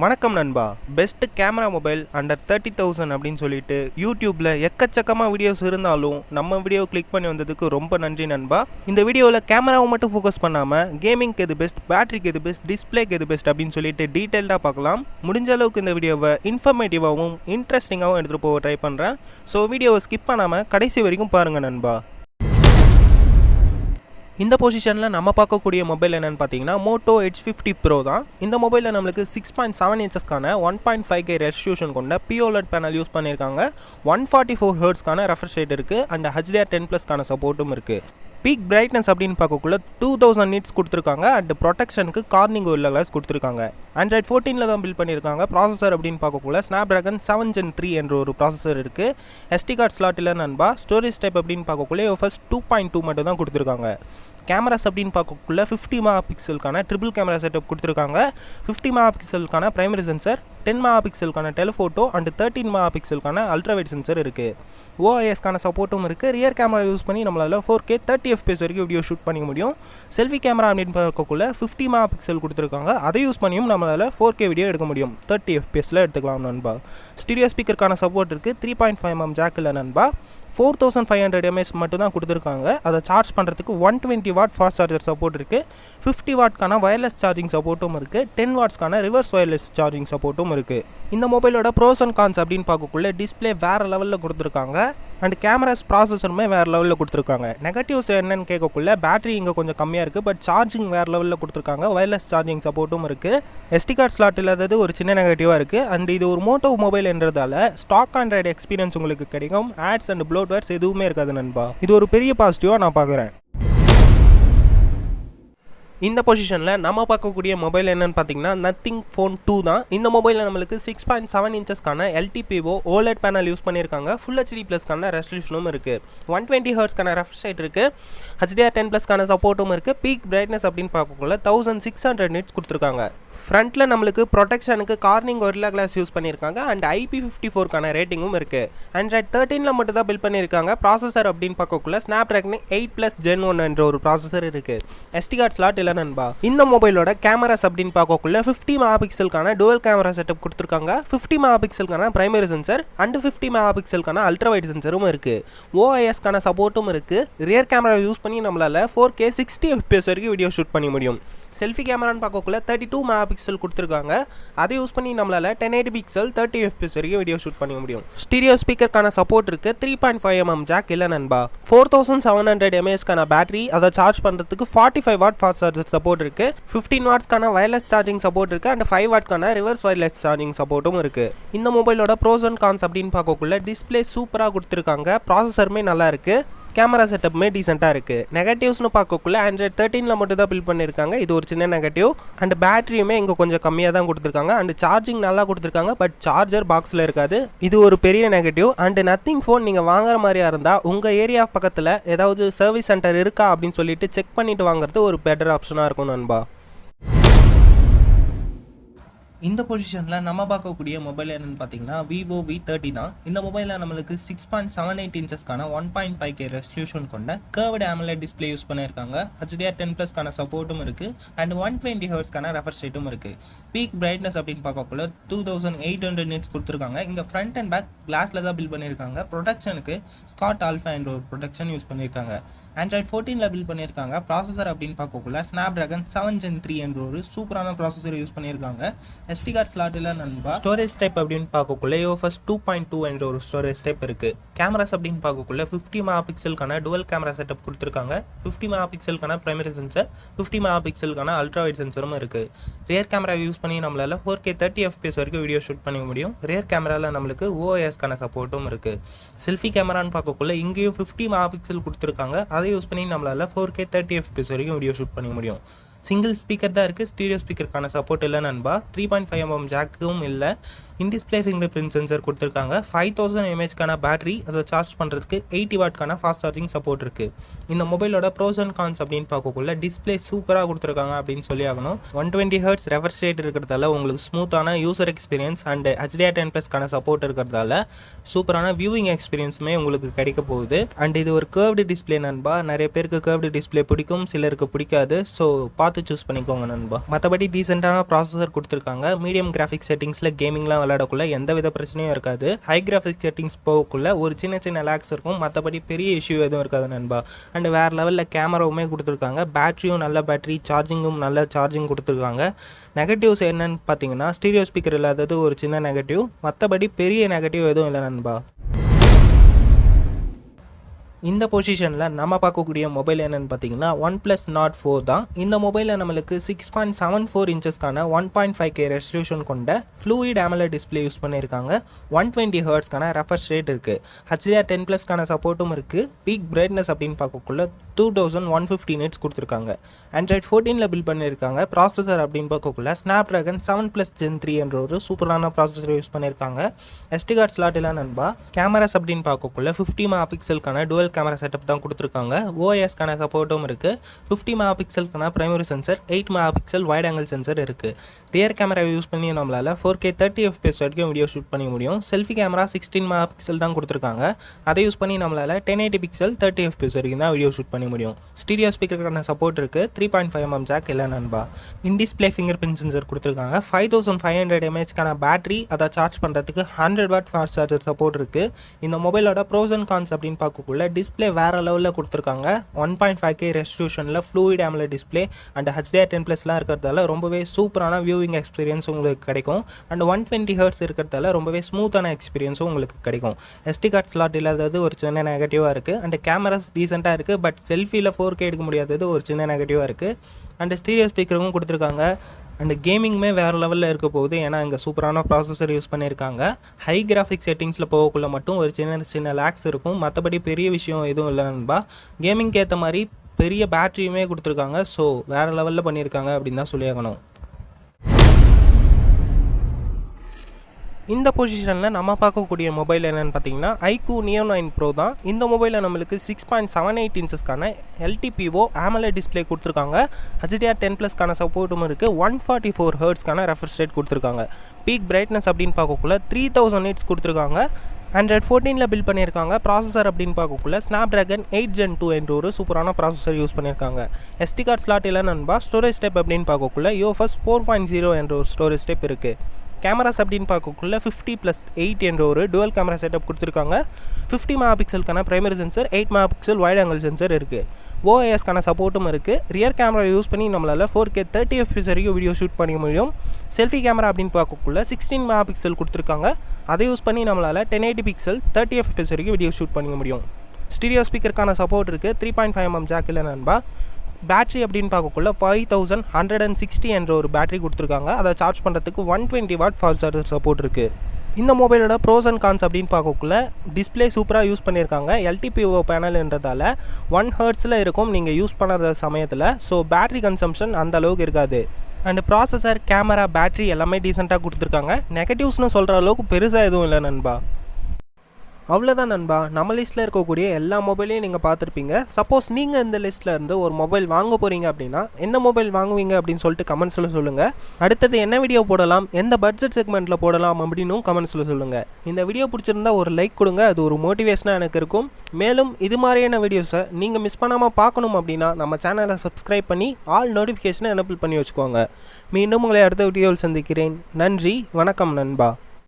வணக்கம் நண்பா. Best camera mobile under 30,000 அப்படின்னு சொல்லிட்டு யூடியூப்ல எக்கச்சக்கமாக வீடியோஸ் இருந்தாலும் நம்ம வீடியோ கிளிக் பண்ணி வந்ததுக்கு ரொம்ப நன்றி நண்பா. இந்த வீடியோவில் கேமராவை மட்டும் ஃபோக்கஸ் பண்ணாமல் கேமிங்க்கு எது பெஸ்ட், பேட்டரிக்கு எது பெஸ்ட், டிஸ்பிளேக்கு எது பெஸ்ட் அப்படின்னு சொல்லிட்டு டீட்டெயில்டாக பார்க்கலாம். முடிஞ்ச அளவுக்கு இந்த வீடியோவை இன்ஃபர்மேட்டிவாகவும் இன்ட்ரெஸ்டிங்காகவும் எடுத்துகிட்டு போக ட்ரை பண்ணுறேன். ஸோ வீடியோவை ஸ்கிப் பண்ணாமல் கடைசி வரைக்கும் பாருங்கள் நண்பா. இந்த பொசிஷனில் நம்ம பார்க்கக்கூடிய மொபைல் என்னென்னு பார்த்தீங்கன்னா மோட்டோ H50 Pro தான். இந்த மொபைலில் நம்மளுக்கு 6.7 இன்ச்சஸ்க்கான 1.5K ரெசல்யூஷன் கொண்ட POLED பேனல் யூஸ் பண்ணியிருக்காங்க. 144 ஹெர்ட்ஸ்க்கான ரெஃப்ரெஷ் ரேட் இருக்குது அண்ட் HDR10+க்கான சப்போர்ட்டும் இருக்குது. பீக் பிரைட்னஸ் அப்படின்னு பார்க்கக்குள்ள 2000 nits கொடுத்துருக்காங்க அண்ட் ப்ரொடெக்ஷனுக்கு கார்னிங் கோரில்லா கிளாஸ் கொடுத்துருக்காங்க. Android 14 தான் பில்ட் பண்ணியிருக்காங்க. ப்ராசஸர் அப்படின்னு பார்க்கக்குள்ள Snapdragon 7 Gen 3 என்ற ஒரு ப்ராசஸர் இருக்குது. SD கார்டு ஸ்லாட் இல்லை நண்பா. ஸ்டோரேஜ் டைப் அப்படின்னு பார்க்கக்குள்ள ஃபர்ஸ்ட் 2.2 மட்டும் தான் கொடுத்துருக்காங்க. கேமராஸ் அப்படின்னு பார்க்கக்குள்ள 50 மெகாபிக்சலுக்கான ட்ரிபிள் கேமரா செட்டப் கொடுத்துருக்காங்க. 50 மெகாபிக்சலுக்கான பிரைமரி சென்சர், 10 மெகாபிக்சலுக்கான டெலிஃபோட்டோ அண்ட் 13 மெகாபிக்சலுக்கான அல்ட்ராவைட் சென்சர் இருக்குது. OISக்கான சப்போர்ட்டும் இருக்குது. ரியர் கேமரா யூஸ் பண்ணி நம்மளால் 4K 30 FPS வரைக்கும் வீடியோ ஷூட் பண்ணிக்க முடியும். செல்ஃபி கேமரா அப்படின்னு பார்க்கக்குள்ள 50 மெகாபிக்சல் கொடுத்துருக்காங்க. அதை யூஸ் பண்ணியும் நம்மளால் 4K வீடியோ எடுக்க முடியும். 30 FPSல எடுத்துக்கலாம் நண்பா. ஸ்டீரியோ ஸ்பீக்கருக்கான சப்போர்ட் இருக்குது. 3.5mm ஜாக் இல்லை நண்பா. 4500 mAh மட்டும் தான் கொடுத்துருக்காங்க. அதை சார்ஜ் பண்ணுறதுக்கு 120 வாட் ஃபாஸ்ட் சார்ஜர் சப்போர்ட் இருக்குது. 50 வாட்க்கான வயர்லெஸ் சார்ஜிங் சப்போர்ட்டும் இருக்குது. 10 வாட்ஸ்க்கான ரிவர்ஸ் வயர்லெஸ் சார்ஜிங் சப்போர்ட்டும் இருக்குது. இந்த மொபைலோட ப்ரோஸ் அண்ட் கான்ஸ் அப்படின்னு பார்க்கக்குள்ள டிஸ்பிளே வேறு லெவலில் கொடுத்துருக்காங்க அண்ட் கேமராஸ் ப்ராசஸருமே வேறு லெவலில் கொடுத்துருக்காங்க. நெகட்டிவ்ஸ் என்னென்னு கேட்கக்குள்ள பேட்டரி இங்கே கொஞ்சம் கம்மியாக இருக்குது, பட் சார்ஜிங் வேறு லெவலில் கொடுத்துருக்காங்க. வயர்லெஸ் சார்ஜிங் சப்போர்ட்டும் இருக்குது. SD கார்டு ஸ்லாட் இல்லாதது ஒரு சின்ன நெகட்டிவாக இருக்குது. அண்ட் இது ஒரு மோட்டோ மொபைல் என்றதால ஸ்டாக் ஆண்ட்ராய்டு எக்ஸ்பீரியன்ஸ் உங்களுக்கு கிடைக்கும். ஆட்ஸ் அண்ட் ப்ளோட்வேர்ஸ் எதுவுமே இருக்காது நண்பா. இது ஒரு பெரிய பாசிட்டிவாக நான் பார்க்குறேன். இந்த பொசிஷனில் நம்ம பார்க்கக்கூடிய மொபைல் என்னென்னு பார்த்தீங்கன்னா நத்திங் ஃபோன் 2 தான். இந்த மொபைலில் நம்மளுக்கு 6.7 இன்ச்சஸ்க்கான LTPO OLED பேனல் யூஸ் பண்ணியிருக்காங்க. ஃபுல் HD+க்கான ரெசல்யூஷனும் இருக்குது. 120 ஹெர்ட்ஸ்க்கான ரெஃப்ரெஷ் ரேட் இருக்குது. HDR10+க்கான சப்போர்ட்டும் இருக்குது. பீக் பிரைட்னஸ் அப்படின்னு பார்க்கக்குள்ள 1600 nits கொடுத்துருக்காங்க. ஃப்ரண்ட்டில் நம்மளுக்கு ப்ரொடெக்ஷனுக்கு கார்னிங் கோரில்லா கிளாஸ் யூஸ் பண்ணியிருக்காங்க அண்ட் IP54க்கான ரேட்டிங்கும் இருக்குது. Android 13 மட்டும் தான் பில்ட் பண்ணியிருக்காங்க. ப்ராசஸர் அப்படின்னு பார்க்கக்குள்ள Snapdragon 8+ Gen 1 என்ற ஒரு ப்ராசஸர் இருக்குது. SD கார்டு ஸ்லாட் இல்லை நண்பா. இந்த மொபைலோட கேமராஸ் அப்படின்னு பார்க்கக்குள்ள 50 மெகாபிக்சலுக்கான டுவல் கேமரா செட்டப் கொடுத்துருக்காங்க. 50 மெகாபிக்சலுக்கான பிரைமரி சென்சர் அண்ட் 50 மெகாபிக்சலுக்கான அல்ட்ராவைட் சென்சரும் இருக்குது. OISக்கான சப்போர்ட்டும் இருக்குது. ரியர் கேமரா யூஸ் பண்ணி நம்மளால் 4K 60 FPS வரைக்கும் வீடியோ ஷூட் பண்ண முடியும். செல்ஃபி கேமரான்னு பார்க்கக்குள்ள 32 மெகாபிக்சல் கொடுத்துருக்காங்க. அதை யூஸ் பண்ணி நம்மளால் 1080 பிக்சல் 30 FPS வரைக்கும் வீடியோ ஷூட் பண்ண முடியும். ஸ்டீரியோ ஸ்பீக்கருக்கான சப்போர்ட் இருக்குது. 3.5mm ஜாக் இல்லை நண்பா. 4700 mAhக்கான பேட்டரி, அதை சார்ஜ் பண்ணுறதுக்கு 45 வாட் ஃபாஸ்ட் சார்ஜர் சப்போர்ட் இருக்குது. 15 வாட்ஸ்க்கான வயர்லெஸ் சார்ஜிங் சப்போர்ட் இருக்குது அண்ட் 5 வாட்க்கான ரிவர்ஸ் வயர்லெஸ் சார்ஜிங் சப்போர்ட்டும் இருக்குது. இந்த மொபைலோட ப்ரோஸ் அண்ட் கான்ஸ் அப்படின்னு பார்க்கக்குள்ள டிஸ்பிளே சூப்பராக கொடுத்துருக்காங்க. ப்ராசஸருமே நல்லா இருக்குது. கேமரா செட்டப்புமே டீசெண்டாக இருக்குது. நெகட்டிவ்ஸ்னு பார்க்கக்குள்ள Android 13 மட்டும் தான் பில்ட் பண்ணியிருக்காங்க. இது ஒரு சின்ன நெகட்டிவ். அண்ட் பேட்டரியுமே இங்கே கொஞ்சம் கம்மியாக தான் கொடுத்துருக்காங்க அண்ட் சார்ஜிங் நல்லா கொடுத்துருக்காங்க, பட் சார்ஜர் பாக்ஸில் இருக்காது. இது ஒரு பெரிய நெகட்டிவ். அண்ட் நத்திங் ஃபோன் நீங்கள் வாங்குற மாதிரியா இருந்தால் உங்கள் ஏரியா பக்கத்தில் ஏதாவது சர்வீஸ் சென்டர் இருக்கா அப்படின்னு சொல்லிட்டு செக் பண்ணிவிட்டு வாங்குறது ஒரு பெட்டர் ஆப்ஷனாக இருக்கும் நண்பா. இந்த பொசிஷனில் நம்ம பார்க்கக்கூடிய மொபைல் என்னென்னு பார்த்தீங்கன்னா Vivo V30 தான். இந்த மொபைலில் நம்மளுக்கு 6.78 இன்ச்சஸ்க்கான 1.5K ரெசல்யூஷன் கொண்ட கர்வ்டு AMOLED டிஸ்பிளே யூஸ் பண்ணியிருக்காங்க. HDR10+க்கான சப்போர்ட்டும் இருக்குது அண்ட் 120 ஹெர்ட்ஸ்க்கான ரெஃப்ரெஷ் ரேட்டும் இருக்குது. பீக் பிரைட்னஸ் அப்படின்னு பார்க்கக்குள்ள 2800 nits கொடுத்துருக்காங்க. இங்கே ஃப்ரண்ட் அண்ட் பேக் கிளாஸில் தான் பில்ட் பண்ணியிருக்காங்க. ப்ரொடெக்ஷனுக்கு ஸ்காட் ஆல்ஃபா என்ற ஒரு ப்ரொடெக்ஷன் யூஸ் பண்ணியிருக்காங்க. Android 14 பில்ட் பண்ணியிருக்காங்க. ப்ராசஸர் அப்படின்னு பார்க்கக்குள்ள Snapdragon 7 Gen 3 என்ற ஒரு சூப்பரான ப்ராசஸர் யூஸ் பண்ணியிருக்காங்க. SD கார்டு ஸ்லாட் இல்லை நண்பா. ஸ்டோரேஜ் டைப் அப்படின்னு பார்க்கக்குள்ள ஃபர்ஸ்ட் 2.2 என்ற ஒரு ஸ்டோரேஜ் டைப் இருக்குது. கேமராஸ் அப்படின்னு பார்க்கக்குள்ள 50 மெகாபிக்சலுக்கான டுவல் கேமரா செட்டப் கொடுத்துருக்காங்க. 50 மெகாபிக்சலுக்கான பிரைமரி சென்சர், 50 மெகாபிக்சலுக்கான அல்ட்ராவைட் சென்சரும் இருக்குது. ரியர் கேமரா யூஸ் பண்ணி நம்மளால் 4K 30 FPS வரைக்கும் வீடியோ ஷூட் பண்ணிக்க முடியும். ரியர் கேமராவில் நம்மளுக்கு OISக்கான சப்போர்ட்டும் இருக்குது. செல்ஃபி கேமரான்னு பார்க்கக்குள்ள இங்கேயும் 50 மெகாபிக்சல் கொடுத்துருக்காங்க. அதை யூஸ் பண்ணி நம்மளால் 4K 30 FPS வரைக்கும் வீடியோ ஷூட் பண்ணிக்க முடியும். சிங்கிள் ஸ்பீக்கர் தான் இருக்குது. ஸ்டீரியோ ஸ்பீக்கருக்கான சப்போர்ட் இல்லை நண்பா. 3.5mm ஜாக்கும் இல்லை. In display finger print sensor கொடுத்துருக்காங்க. 5000 mAhக்கான பேட்டரி, அதை சார்ஜ் பண்ணுறதுக்கு 80 வாட்க்கான ஃபாஸ்ட் சார்ஜிங் சப்போர்ட் இருக்குது. இந்த மொபைலோட ப்ரோஸ் அண்ட் கான்ஸ் அப்படின்னு பார்க்கக்குள்ள டிஸ்பிளே சூப்பராக கொடுத்துருக்காங்க அப்படின்னு சொல்லி ஆகணும். 120 Hz ரெஃப்ரெஷ் ரேட் இருக்கிறதால உங்களுக்கு ஸ்மூத்தான யூசர் எக்ஸ்பீரியன்ஸ் அண்ட் HDR10+க்கான சப்போர்ட் இருக்கிறதால சூப்பரான வியூவிங் எக்ஸ்பீரியன்ஸுமே உங்களுக்கு கிடைக்க போகுது. அண்ட் இது ஒரு கர்வ்டு டிஸ்பிளே நண்பா. நிறைய பேருக்கு கர்வ்டு டிஸ்பிளே பிடிக்கும், சிலருக்கு பிடிக்காது. ஸோ பார்த்து சூஸ் பண்ணிக்கோங்க நண்பா. மற்றபடி டீசெண்டான ப்ராசஸர் கொடுத்துருக்காங்க. மீடியம் கிராஃபிக் செட்டிங்ஸில் கேமிங்லாம் விளையாடக்குள்ள எந்த வித பிரச்சனையும் இருக்காது. ஹை கிராஃபிக் செட்டிங்ஸ் போகக்குள்ள ஒரு சின்ன லேக்ஸ் இருக்கும், மற்றபடி பெரிய இஷ்யூ எதுவும் இருக்காது நண்பா. அண்ட் வேறு லெவலில் கேமராவுமே கொடுத்துருக்காங்க. பேட்டரியும் நல்ல பேட்டரி, சார்ஜிங்கும் நல்ல சார்ஜிங் கொடுத்துருக்காங்க. நெகட்டிவ்ஸ் என்னன்னு பார்த்தீங்கன்னா ஸ்டீரியோ ஸ்பீக்கர் இல்லாதது ஒரு சின்ன நெகட்டிவ், மற்றபடி பெரிய நெகட்டிவ் எதுவும் இல்லை நண்பா. இந்த பொசிஷனில் நம்ம பார்க்கக்கூடிய மொபைல் என்னென்னு பார்த்தீங்கன்னா OnePlus Nord 4 தான். இந்த மொபைலில் நம்மளுக்கு 6.74 இன்ச்சஸ்க்கான 1.5K ரெசல்யூஷன் கொண்ட ஃப்ளூயிட் AMOLED டிஸ்பிளே யூஸ் பண்ணியிருக்காங்க. 120 Hzக்கான ரெஃப்ரெஷ் ரேட் இருக்குது. HDR10+க்கான சப்போர்ட்டும் இருக்குது. பீக் பிரைட்னஸ் அப்படின்னு பார்க்கக்குள்ள 2150 nits கொடுத்துருக்காங்க. Android 14ல் பில்ட் பண்ணியிருக்காங்க. ப்ராசஸர் அப்படின்னு பார்க்கக்குள்ள Snapdragon 7+ Gen 3 என்ற ஒரு சூப்பரான ப்ராசஸர் யூஸ் பண்ணியிருக்காங்க. SD கார்டு ஸ்லாட் இல்லை நண்பா. கேமராஸ் அப்படின்னு பார்க்கக்குள்ள 50 மெகாபிக்சலுக்கான டுவல் கேமரா செட்டப் தான் கொடுத்துருக்காங்க. OIS-க்கான சப்போர்ட்டும் இருக்குது. 50 மெகாபிக்சலுக்கான primary sensor, 8 megapixel wide angle sensor இருக்குது. ரியர் கேமரா யூஸ் பண்ணி நம்மளால் 4K 30 FPS வரைக்கும் வீடியோ ஷூட் பண்ண முடியும். செல்ஃபி கேமரா 16 மெகாபிக்சல் தான் கொடுத்துருக்காங்க. அதை யூஸ் பண்ணி நம்மளால் 1080 பிக்சல் 30 FPS வரைக்கும் தான் வீடியோ ஷூட் பண்ண முடியும். ஸ்டீரியோ ஸ்பீக்கருக்கான சப்போர்ட் இருக்குது. 3.5mm ஜாக் இல்லை நண்பா. In display finger print sensor கொடுத்துருக்காங்க. 5500 mAhக்கான பேட்டரி, அதை சார்ஜ் பண்ணுறதுக்கு 100 வாட் ஃபாஸ்ட் சார்ஜர் சப்போர்ட் இருக்குது. இந்த மொபைலோட ப்ரோஸ் அண்ட் கான்ஸ் அப்படின்னு பார்க்கக்குள்ள டிஸ்பிளே வேறு லெவலில் கொடுத்துருக்காங்க. 1.5K ரெசல்யூஷனில் ஃப்ளூயிட் AMOLED டிஸ்பிளே அண்ட் HDR10+லாம் இருக்கிறதால ரொம்பவே சூப்பரான வியூவிங் எக்ஸ்பீரியன்ஸ் உங்களுக்கு கிடைக்கும். அண்ட் 120 Hz இருக்கிறதால ரொம்பவே ஸ்மூத்தான எக்ஸ்பீரியன்ஸும் உங்களுக்கு கிடைக்கும். SD கார்டு ஸ்லாட் இல்லாதது ஒரு சின்ன நெகட்டிவாக இருக்குது. அண்ட் கேமராஸ் டீசெண்டாக இருக்குது, பட் செல்ஃபியில் 4K எடுக்க முடியாதது ஒரு சின்ன நெகட்டிவாக இருக்குது. அண்ட் ஸ்டீரியோ ஸ்பீக்கரும் கொடுத்துருக்காங்க. அண்ட் கேமிங்குமே வேறு லெவலில் இருக்க போகுது, ஏன்னா இங்கே சூப்பரான ப்ராசஸர் யூஸ் பண்ணியிருக்காங்க. ஹை கிராஃபிக் செட்டிங்ஸில் போகக்குள்ள மட்டும் ஒரு சின்ன லேக்ஸ் இருக்கும், மற்றபடி பெரிய விஷயம் எதுவும் இல்லை நண்பா. கேமிங்க்கு ஏற்ற மாதிரி பெரிய பேட்டரியுமே கொடுத்துருக்காங்க. ஸோ வேறு லெவலில் பண்ணியிருக்காங்க அப்படின்னு தான் சொல்லியாகணும். இந்த பொசிஷனில் நம்ம பார்க்கக்கூடிய மொபைல் என்னென்னு பார்த்தீங்கன்னா iQOO Neo 9 Pro தான். இந்த மொபைலில் நம்மளுக்கு 6.78 இன்ச்சஸ்க்கான LTPO AMOLED டிஸ்பிளே கொடுத்துருக்காங்க. HDR10+க்கான சப்போர்ட்டும் இருக்குது. 144 Hzக்கான ரெஃப்ரெஷ் ரேட் கொடுத்துருக்காங்க. பீக் பிரைட்னஸ் அப்படின்னு பார்க்கக்குள்ள 3000 nits கொடுத்துருக்காங்க. Android 14ல் பில்ட் பண்ணியிருக்காங்க. ப்ராசஸர் அப்படின்னு பார்க்கக்குள்ள Snapdragon 8 Gen 2 என்ற ஒரு சூப்பரான ப்ராசஸர் யூஸ் பண்ணியிருக்காங்க. SD கார்டு ஸ்லாட் இல்லை நண்பா. ஸ்டோரேஜ் டைப் அப்படின்னு பார்க்கக்குள்ள UFS 4.0 என்ற ஒரு ஸ்டோரேஜ் டைப் இருக்குது. கேமராஸ் அப்படின்னு பார்க்கக்குள்ள 50+8 என்ற ஒரு டுவல் கேமரா செட்டப் கொடுத்துருக்காங்க. 50 மெகாபிக்சலுக்கான primary sensor, 8 megapixel wide angle sensor இருக்குது. OIS-க்கான சப்போர்ட்டும் இருக்குது. ரியர் கேமரா யூஸ் பண்ணி நம்மளால் 4K 30 FPS வரைக்கும் வீடியோ ஷூட் பண்ண முடியும். செல்ஃபி கேமரா அப்படின்னு பார்க்கக்குள்ள 16 மெகாபிக்சல் கொடுத்துருக்காங்க. அதை யூஸ் பண்ணி நம்மளால் 1080 பிக்சல் 30 FPS வரைக்கும் வீடியோ ஷூட் பண்ண முடியும். ஸ்டீரியோ ஸ்பீக்கருக்கான சப்போர்ட் இருக்குது. 3.5mm ஜாக் இல்லை நண்பா. பேட்டரி அப்படின்னு பார்க்கக்குள்ள 5160 என்ற ஒரு பேட்டரி கொடுத்துருக்காங்க. அதை சார்ஜ் பண்ணுறதுக்கு 120 வாட் ஃபாஸ்ட் சார்ஜர் சப்போர்ட் இருக்குது. இந்த மொபைலோட ப்ரோஸ் அண்ட் கான்ஸ் அப்படின்னு பார்க்கக்குள்ள டிஸ்பிளே சூப்பராக யூஸ் பண்ணியிருக்காங்க. LTPO பேனல்ன்றதால 1 Hzல இருக்கும் நீங்கள் யூஸ் பண்ணாத சமயத்தில். ஸோ பேட்டரி கன்சம்ஷன் அந்த அளவுக்கு இருக்காது. அண்ட் ப்ராசஸர், கேமரா, பேட்டரி எல்லாமே டீசெண்டாக கொடுத்துருக்காங்க. நெகட்டிவ்ஸ்னு சொல்கிற அளவுக்கு பெருசாக எதுவும் இல்லை நண்பா. அவ்வளோதான் நண்பா. நம்ம லிஸ்ட்டில் இருக்கக்கூடிய எல்லா மொபைலையும் நீங்கள் பார்த்துருப்பீங்க. சப்போஸ் நீங்கள் இந்த லிஸ்ட்டில் இருந்து ஒரு மொபைல் வாங்க போகிறீங்க அப்படின்னா எந்த மொபைல் வாங்குவீங்க அப்படின்னு சொல்லிட்டு கமெண்ட்ஸில் சொல்லுங்கள். அடுத்தது என்ன வீடியோ போடலாம், எந்த பட்ஜெட் செக்மெண்ட்டில் போடலாம் அப்படின்னும் கமெண்ட்ஸில் சொல்லுங்கள். இந்த வீடியோ பிடிச்சிருந்தா ஒரு லைக் கொடுங்க, அது ஒரு மோட்டிவேஷனாக எனக்கு இருக்கும். மேலும் இது மாதிரியான வீடியோஸை நீங்கள் மிஸ் பண்ணாமல் பார்க்கணும் அப்படின்னா நம்ம சேனலை சப்ஸ்கிரைப் பண்ணி ஆல் நோட்டிஃபிகேஷனை எனேபிள் பண்ணி வச்சுக்கோங்க. மீண்டும் உங்களை அடுத்த வீடியோவில் சந்திக்கிறேன். நன்றி, வணக்கம் நண்பா.